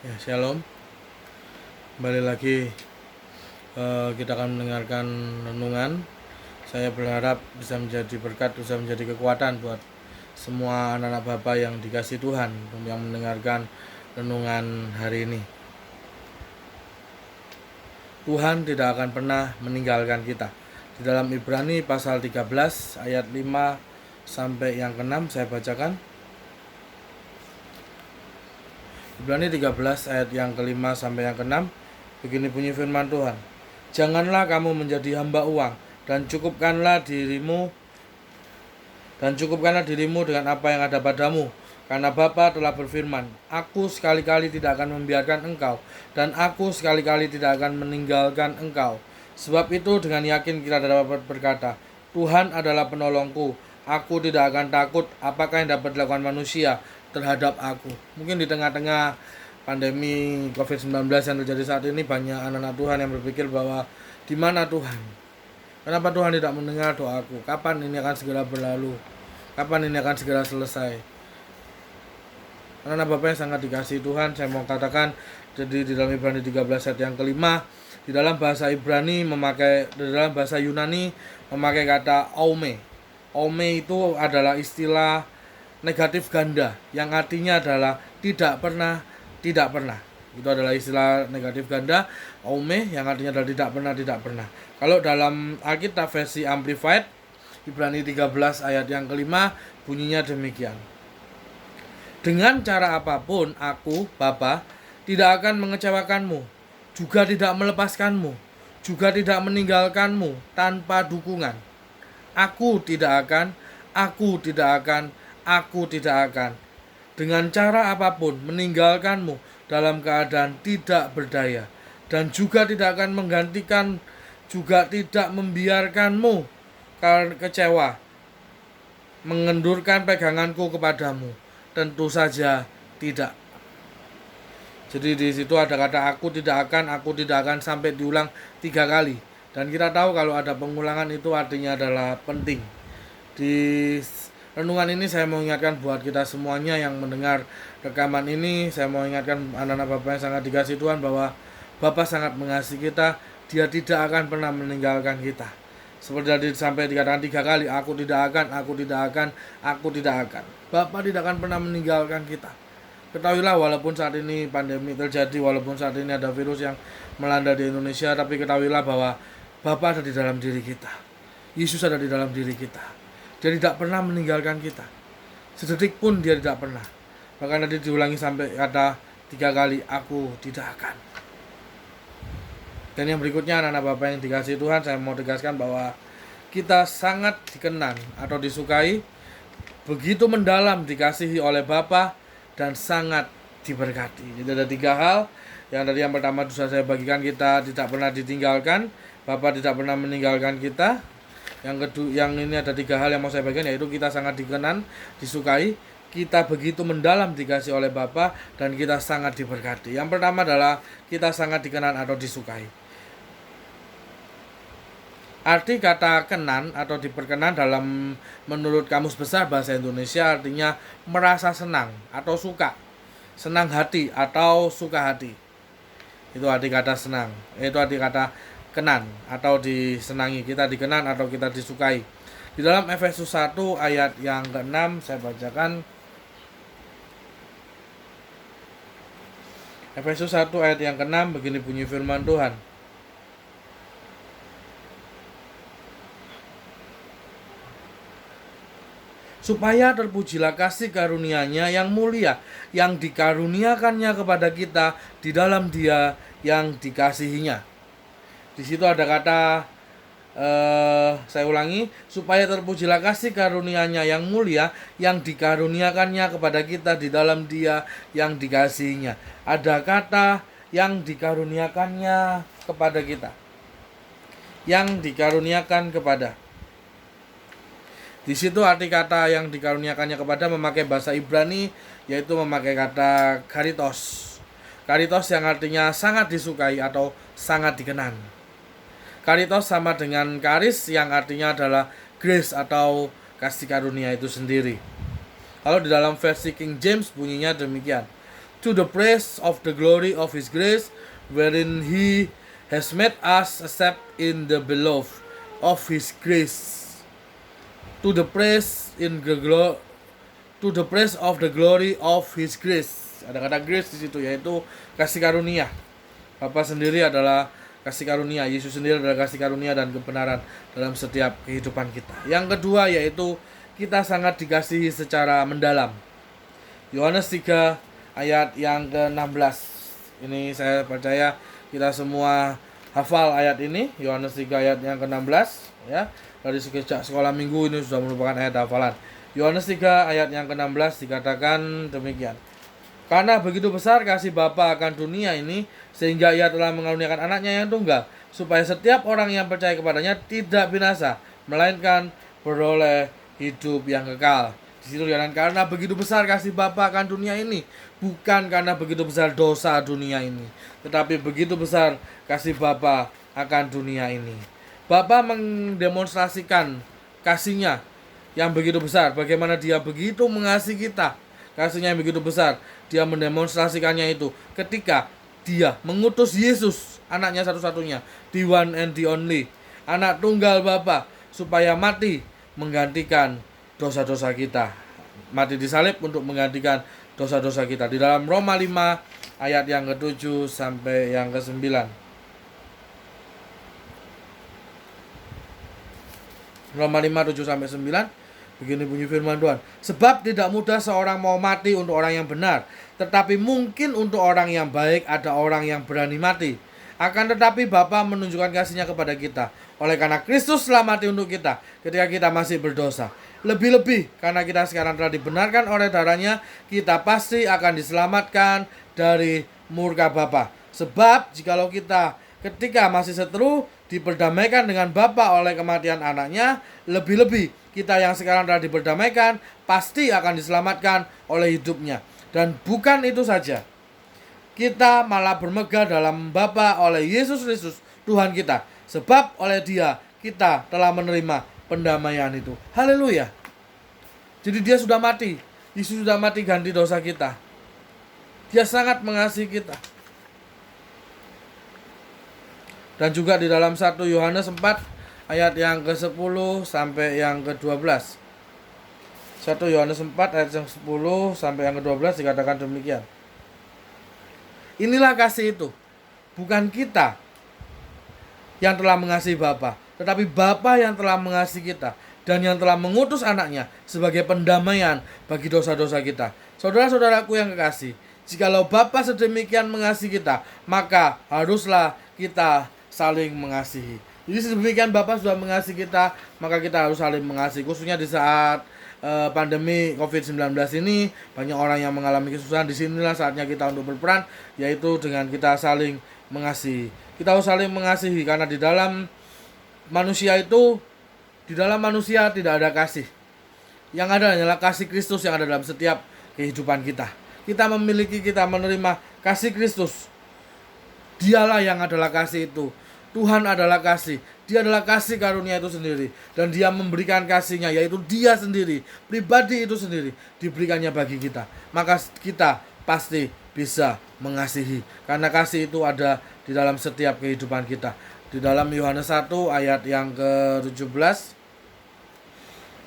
Ya, shalom. Kembali lagi kita akan mendengarkan renungan. Saya berharap bisa menjadi berkat, bisa menjadi kekuatan buat semua anak-anak Bapa yang dikasih Tuhan yang mendengarkan renungan hari ini. Tuhan tidak akan pernah meninggalkan kita. Di dalam Ibrani pasal 13 ayat 5 sampai yang ke-6 saya bacakan. Ibrani 13 ayat yang ke-5 sampai yang ke-6. Begini bunyi firman Tuhan. Janganlah kamu menjadi hamba uang dan cukupkanlah dirimu dengan apa yang ada padamu. Karena Bapa telah berfirman, Aku sekali-kali tidak akan membiarkan engkau, dan aku sekali-kali tidak akan meninggalkan engkau. Sebab itu dengan yakin kita dapat berkata, Tuhan adalah penolongku, aku tidak akan takut apakah yang dapat dilakukan manusia terhadap aku. Mungkin di tengah-tengah pandemi COVID-19 yang terjadi saat ini, banyak anak-anak Tuhan yang berpikir bahwa di mana Tuhan? Kenapa Tuhan tidak mendengar doaku? Kapan ini akan segera berlalu? Kapan ini akan segera selesai? Anak-anak Bapak yang sangat dikasihi Tuhan, saya mau katakan, jadi di dalam Ibrani 13 ayat yang kelima, di dalam bahasa Yunani memakai kata aume. Aume itu adalah istilah negatif ganda yang artinya adalah tidak pernah. Itu adalah istilah negatif ganda aume yang artinya adalah tidak pernah. Kalau dalam Alkitab versi Amplified Ibrani 13 ayat yang kelima bunyinya demikian. Dengan cara apapun aku, Bapa, tidak akan mengecewakanmu, juga tidak melepaskanmu, juga tidak meninggalkanmu tanpa dukungan. Aku tidak akan. Dengan cara apapun meninggalkanmu dalam keadaan tidak berdaya, dan juga tidak akan menggantikan, juga tidak membiarkanmu kecewa, mengendurkan peganganku kepadamu. Tentu saja tidak. Jadi di situ ada kata aku tidak akan sampai diulang 3 kali. Dan kita tahu kalau ada pengulangan itu artinya adalah penting. Di renungan ini saya mau ingatkan buat kita semuanya yang mendengar rekaman ini, saya mau ingatkan anak-anak Bapak yang sangat dikasihi Tuhan bahwa Bapak sangat mengasihi kita, Dia tidak akan pernah meninggalkan kita. Seperti tadi sampai dikatakan 3 kali, aku tidak akan. Bapak tidak akan pernah meninggalkan kita. Ketahuilah walaupun saat ini pandemi terjadi, walaupun saat ini ada virus yang melanda di Indonesia, tapi ketahuilah bahwa Bapa ada di dalam diri kita. Yesus ada di dalam diri kita. Dia tidak pernah meninggalkan kita. Sedetik pun dia tidak pernah. Bahkan tadi diulangi sampai kata 3 kali, aku tidak akan. Dan yang berikutnya anak-anak Bapak yang dikasihi Tuhan, saya mau tegaskan bahwa kita sangat dikenang atau disukai, begitu mendalam dikasihi oleh Bapa, dan sangat diberkati. Jadi ada 3 hal. Yang pertama sudah saya bagikan, kita tidak pernah ditinggalkan, Bapa tidak pernah meninggalkan kita. Yang kedua, yang ini ada 3 hal yang mau saya bagikan, yaitu kita sangat dikenang, disukai, kita begitu mendalam dikasihi oleh Bapa, dan kita sangat diberkati. Yang pertama adalah kita sangat dikenang atau disukai. Arti kata kenan atau diperkenan dalam menurut Kamus Besar Bahasa Indonesia artinya merasa senang atau suka, senang hati atau suka hati. Itu arti kata senang. Itu arti kata kenan atau disenangi. Kita dikenan atau kita disukai. Di dalam Efesus 1 ayat yang ke-6 saya bacakan. Efesus 1 ayat yang ke-6 begini bunyi firman Tuhan. Supaya terpujilah kasih karunia-Nya yang mulia, yang dikaruniakannya kepada kita di dalam Dia yang dikasihinya. Di situ ada kata, saya ulangi, supaya terpujilah kasih karunia-Nya yang mulia, yang dikaruniakannya kepada kita di dalam Dia yang dikasihinya. Ada kata yang dikaruniakannya kepada kita, yang dikaruniakan kepada. Di situ arti kata yang dikaruniakannya kepada memakai bahasa Ibrani, yaitu memakai kata karitos. Karitos yang artinya sangat disukai atau sangat dikenang. Karitos sama dengan karis yang artinya adalah grace atau kasih karunia itu sendiri. Kalau di dalam versi King James bunyinya demikian. To the praise of the glory of his grace, wherein he has made us accept in the beloved of his grace. To the praise to the praise of the glory of his grace. Ada kata grace di situ, yaitu kasih karunia. Bapa sendiri adalah kasih karunia, Yesus sendiri adalah kasih karunia dan kebenaran dalam setiap kehidupan kita. Yang kedua yaitu kita sangat dikasihi secara mendalam. Yohanes 3 ayat yang ke-16. Ini saya percaya kita semua hafal ayat ini, Yohanes 3 ayat yang ke-16 ya. Dari sejak sekolah minggu ini sudah merupakan ayat hafalan. Yohanes 3 ayat yang ke-16 dikatakan demikian. Karena begitu besar kasih Bapa akan dunia ini, sehingga ia telah mengaruniakan anaknya yang tunggal, supaya setiap orang yang percaya kepadanya tidak binasa, melainkan beroleh hidup yang kekal. Di situ dikatakan karena begitu besar kasih Bapa akan dunia ini, bukan karena begitu besar dosa dunia ini, tetapi begitu besar kasih Bapa akan dunia ini. Bapa mendemonstrasikan kasihnya yang begitu besar, bagaimana dia begitu mengasihi kita. Kasihnya yang begitu besar, dia mendemonstrasikannya itu ketika dia mengutus Yesus, anaknya satu-satunya, the one and the only, anak tunggal Bapa, supaya mati menggantikan dosa-dosa kita. Mati disalib untuk menggantikan dosa-dosa kita. Di dalam Roma 5 ayat yang ke-7 sampai yang ke-9. Roma 5, 7 sampai 9. Begini bunyi firman Tuhan. Sebab tidak mudah seorang mau mati untuk orang yang benar, tetapi mungkin untuk orang yang baik ada orang yang berani mati. Akan tetapi Bapa menunjukkan kasihnya kepada kita, oleh karena Kristus telah mati untuk kita ketika kita masih berdosa. Lebih-lebih karena kita sekarang telah dibenarkan oleh darahnya, kita pasti akan diselamatkan dari murka Bapa. Sebab jikalau kita ketika masih seteru diperdamaikan dengan Bapa oleh kematian anaknya, lebih-lebih kita yang sekarang telah diperdamaikan pasti akan diselamatkan oleh hidupnya. Dan bukan itu saja, kita malah bermegah dalam Bapa oleh Yesus Kristus Tuhan kita, sebab oleh Dia kita telah menerima pendamaian itu. Haleluya. Jadi dia sudah mati, Yesus sudah mati ganti dosa kita. Dia sangat mengasihi kita. Dan juga di dalam 1 Yohanes 4 ayat yang ke-10 sampai yang ke-12. 1 Yohanes 4 ayat yang 10 sampai yang ke-12 dikatakan demikian. Inilah kasih itu. Bukan kita yang telah mengasihi Bapa, tetapi Bapa yang telah mengasihi kita dan yang telah mengutus anaknya sebagai pendamaian bagi dosa-dosa kita. Saudara-saudaraku yang kekasih, jikalau Bapa sedemikian mengasihi kita, maka haruslah kita saling mengasihi. Jadi sedemikian Bapa sudah mengasihi kita, maka kita harus saling mengasihi. Khususnya di saat pandemi COVID-19 ini, banyak orang yang mengalami kesusahan. Disinilah saatnya kita untuk berperan, yaitu dengan kita saling mengasihi. Kita harus saling mengasihi karena di dalam manusia tidak ada kasih. Yang ada hanyalah kasih Kristus yang ada dalam setiap kehidupan kita. Kita menerima kasih Kristus. Dialah yang adalah kasih itu. Tuhan adalah kasih. Dia adalah kasih karunia itu sendiri. Dan dia memberikan kasihnya, yaitu dia sendiri, pribadi itu sendiri, diberikannya bagi kita. Maka kita pasti bisa mengasihi. Karena kasih itu ada di dalam setiap kehidupan kita. Di dalam Yohanes 1 ayat yang ke-17.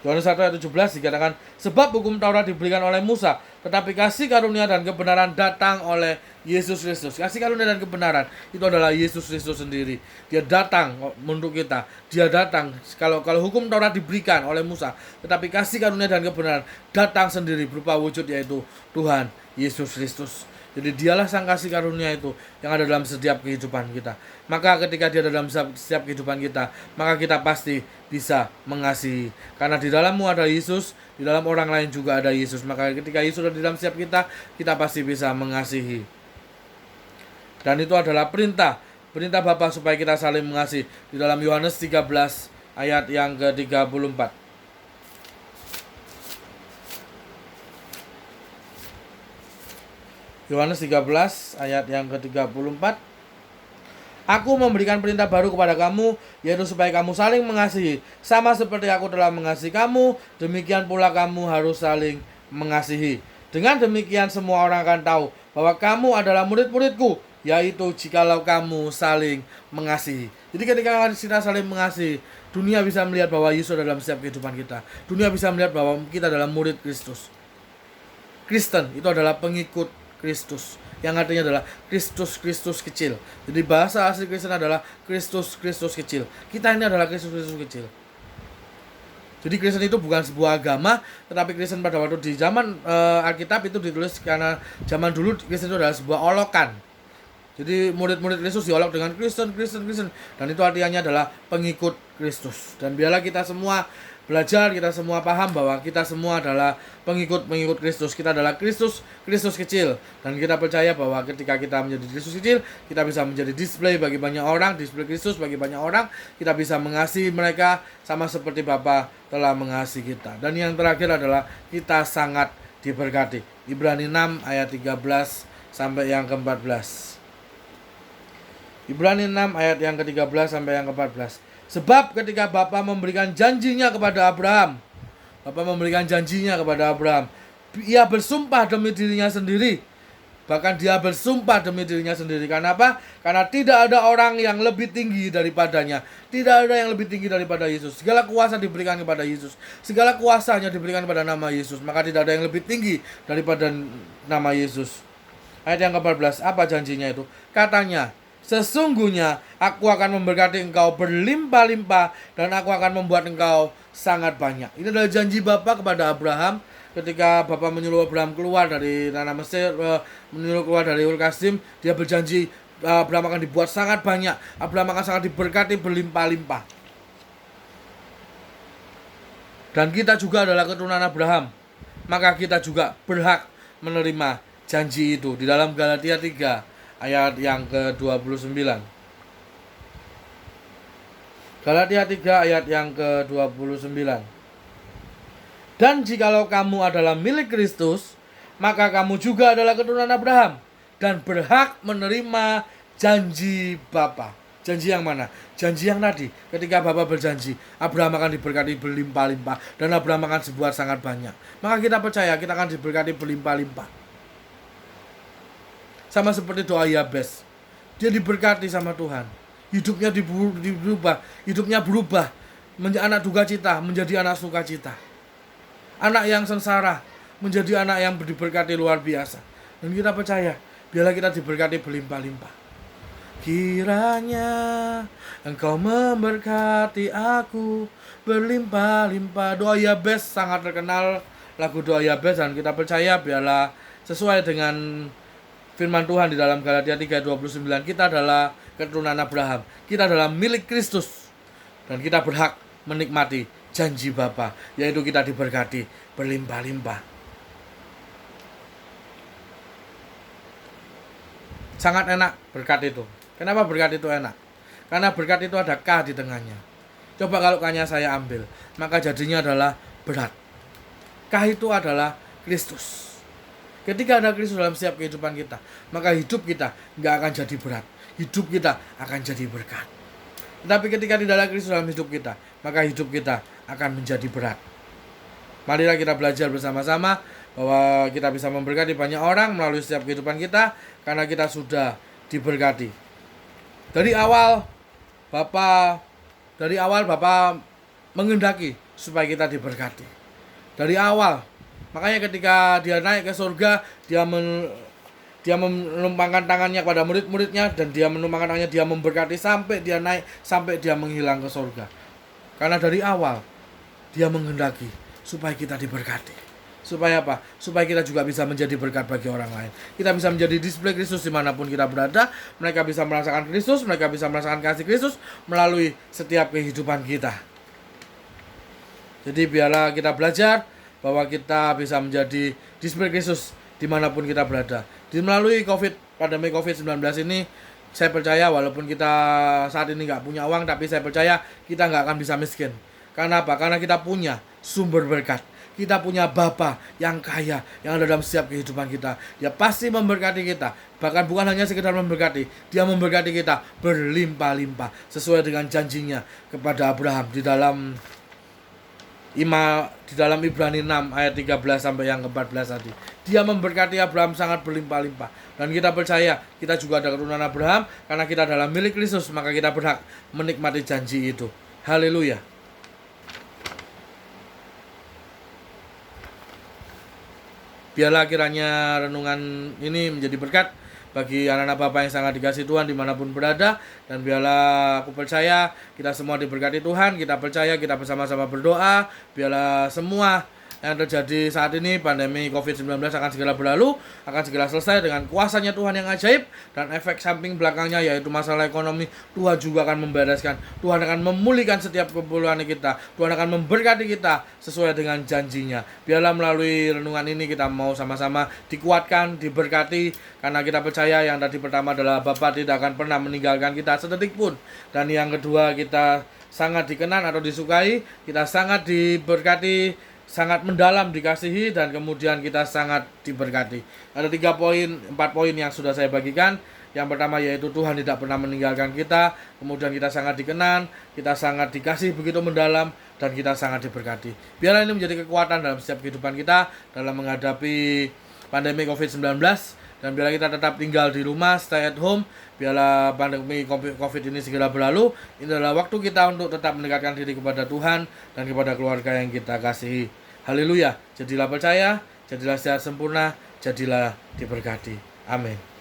Yohanes 1 ayat 17 dikatakan, sebab hukum Taurat diberikan oleh Musa, tetapi kasih karunia dan kebenaran datang oleh Yesus Kristus. Kasih karunia dan kebenaran itu adalah Yesus Kristus sendiri. Dia datang untuk kita. Dia datang. Kalau hukum Taurat diberikan oleh Musa, tetapi kasih karunia dan kebenaran datang sendiri berupa wujud, yaitu Tuhan Yesus Kristus. Jadi dialah sang kasih karunia itu yang ada dalam setiap kehidupan kita. Maka ketika dia ada dalam setiap kehidupan kita, maka kita pasti bisa mengasihi. Karena di dalammu ada Yesus, di dalam orang lain juga ada Yesus. Maka ketika Yesus ada di dalam setiap kita, kita pasti bisa mengasihi. Dan itu adalah perintah Bapa supaya kita saling mengasihi. Di dalam Yohanes 13 ayat yang ke-34. Yohanes 13 ayat yang ke-34. Aku memberikan perintah baru kepada kamu, yaitu supaya kamu saling mengasihi. Sama seperti aku telah mengasihi kamu, demikian pula kamu harus saling mengasihi. Dengan demikian semua orang akan tahu bahwa kamu adalah murid-muridku, yaitu jikalau kamu saling mengasihi. Jadi ketika kita saling mengasihi, dunia bisa melihat bahwa Yesus ada dalam setiap kehidupan kita. Dunia bisa melihat bahwa kita adalah murid Kristus. Kristen itu adalah pengikut Kristus, yang artinya adalah Kristus kecil. Jadi bahasa asli Kristen adalah Kristus kecil. Kita ini adalah Kristus kecil. Jadi Kristen itu bukan sebuah agama, tetapi Kristen pada waktu di zaman Alkitab itu ditulis karena zaman dulu Kristen itu adalah sebuah olokan. Jadi murid-murid Kristus diolok dengan Kristen, dan itu artinya adalah pengikut Kristus. Dan biarlah kita semua belajar, kita semua paham bahwa kita semua adalah pengikut Kristus. Kita adalah Kristus kecil, dan kita percaya bahwa ketika kita menjadi Kristus kecil, kita bisa menjadi display bagi banyak orang, display Kristus bagi banyak orang. Kita bisa mengasihi mereka sama seperti Bapa telah mengasihi kita. Dan yang terakhir adalah kita sangat diberkati. Ibrani 6 ayat 13 sampai yang ke-14. Ibrani 6 ayat yang ke-13 sampai yang ke-14. Sebab ketika Bapa memberikan janjinya kepada Abraham, ia bersumpah demi dirinya sendiri. Bahkan dia bersumpah demi dirinya sendiri. Karena apa? Karena tidak ada orang yang lebih tinggi daripadanya. Tidak ada yang lebih tinggi daripada Yesus. Segala kuasa diberikan kepada Yesus. Segala kuasanya diberikan kepada nama Yesus. Maka tidak ada yang lebih tinggi daripada nama Yesus. Ayat yang ke-14, apa janjinya itu? Katanya, sesungguhnya aku akan memberkati engkau berlimpah-limpah, dan aku akan membuat engkau sangat banyak. Ini adalah janji Bapa kepada Abraham. Ketika Bapa menyuruh Abraham keluar dari tanah Mesir, menyuruh keluar dari Ur Kasdim, dia berjanji Abraham akan dibuat sangat banyak. Abraham akan sangat diberkati berlimpah-limpah. Dan kita juga adalah keturunan Abraham, maka kita juga berhak menerima janji itu. Di dalam Galatia 3 ayat yang ke-29. Galatia 3 ayat yang ke-29. Dan jikalau kamu adalah milik Kristus, maka kamu juga adalah keturunan Abraham dan berhak menerima janji Bapa. Janji yang mana? Janji yang tadi. Ketika Bapa berjanji, Abraham akan diberkati berlimpah-limpah dan Abraham akan sebuah sangat banyak. Maka kita percaya kita akan diberkati berlimpah-limpah. Sama seperti doa Yabes. Dia diberkati sama Tuhan. Hidupnya berubah. Menjadi anak duka cita, menjadi anak sukacita. Anak yang sengsara, menjadi anak yang diberkati luar biasa. Dan kita percaya, biarlah kita diberkati berlimpah-limpah. Kiranya Engkau memberkati aku berlimpah-limpah. Doa Yabes sangat terkenal, lagu doa Yabes, dan kita percaya biarlah sesuai dengan firman Tuhan di dalam Galatia 3:29, kita adalah keturunan Abraham. Kita adalah milik Kristus. Dan kita berhak menikmati janji Bapa, yaitu kita diberkati berlimpah-limpah. Sangat enak berkat itu. Kenapa berkat itu enak? Karena berkat itu ada K di tengahnya. Coba kalau K-nya saya ambil, maka jadinya adalah berat. K itu adalah Kristus. Ketika ada Kristus dalam setiap kehidupan kita, maka hidup kita nggak akan jadi berat. Hidup kita akan jadi berkat. Tetapi ketika tidak ada Kristus dalam hidup kita, maka hidup kita akan menjadi berat. Marilah kita belajar bersama-sama bahwa kita bisa memberkati banyak orang melalui setiap kehidupan kita, karena kita sudah diberkati. Dari awal Bapa menghendaki supaya kita diberkati. Dari awal. Makanya ketika dia naik ke surga, dia menumpangkan tangannya kepada murid-muridnya, dan dia menumpangkan tangannya, dia memberkati sampai dia naik, sampai dia menghilang ke surga. Karena dari awal dia menghendaki supaya kita diberkati. Supaya apa? Supaya kita juga bisa menjadi berkat bagi orang lain. Kita bisa menjadi display Kristus dimanapun kita berada. Mereka bisa merasakan Kristus, mereka bisa merasakan kasih Kristus melalui setiap kehidupan kita. Jadi biarlah kita belajar bahwa kita bisa menjadi display Kristus dimanapun kita berada. Melalui pandemi COVID-19 ini, saya percaya walaupun kita saat ini nggak punya uang, tapi saya percaya kita nggak akan bisa miskin. Karena apa? Karena kita punya sumber berkat. Kita punya Bapa yang kaya, yang ada dalam setiap kehidupan kita. Dia pasti memberkati kita. Bahkan bukan hanya sekedar memberkati, Dia memberkati kita berlimpah-limpah sesuai dengan janjinya kepada Abraham di dalam Di dalam Ibrani 6 ayat 13 sampai yang ke-14 tadi. Dia memberkati Abraham sangat berlimpah-limpah. Dan kita percaya kita juga ada keturunan Abraham, karena kita adalah milik Kristus, maka kita berhak menikmati janji itu. Haleluya. Biarlah kiranya renungan ini menjadi berkat bagi anak-anak Bapak yang sangat dikasih Tuhan dimanapun berada. Dan biarlah aku percaya kita semua diberkati Tuhan. Kita percaya, kita bersama-sama berdoa, biarlah semua yang terjadi saat ini, pandemi COVID-19 akan segera berlalu, akan segera selesai dengan kuasanya Tuhan yang ajaib. Dan efek samping belakangnya yaitu masalah ekonomi, Tuhan juga akan membereskan. Tuhan akan memulihkan setiap keperluan kita. Tuhan akan memberkati kita sesuai dengan janjinya. Biarlah melalui renungan ini kita mau sama-sama dikuatkan, diberkati, karena kita percaya yang tadi pertama adalah Bapa tidak akan pernah meninggalkan kita sedetik pun. Dan yang kedua, kita sangat dikenan atau disukai, kita sangat diberkati, sangat mendalam dikasihi, dan kemudian kita sangat diberkati. Ada 4 poin yang sudah saya bagikan. Yang pertama yaitu Tuhan tidak pernah meninggalkan kita, kemudian kita sangat dikenan, kita sangat dikasih begitu mendalam, dan kita sangat diberkati. Biarlah ini menjadi kekuatan dalam setiap kehidupan kita dalam menghadapi pandemi COVID-19, dan biarlah kita tetap tinggal di rumah, stay at home. Biarlah pandemi COVID ini segera berlalu. Ini adalah waktu kita untuk tetap mendekatkan diri kepada Tuhan dan kepada keluarga yang kita kasihi. Haleluya. Jadilah percaya, jadilah sehat sempurna, jadilah diberkati. Amin.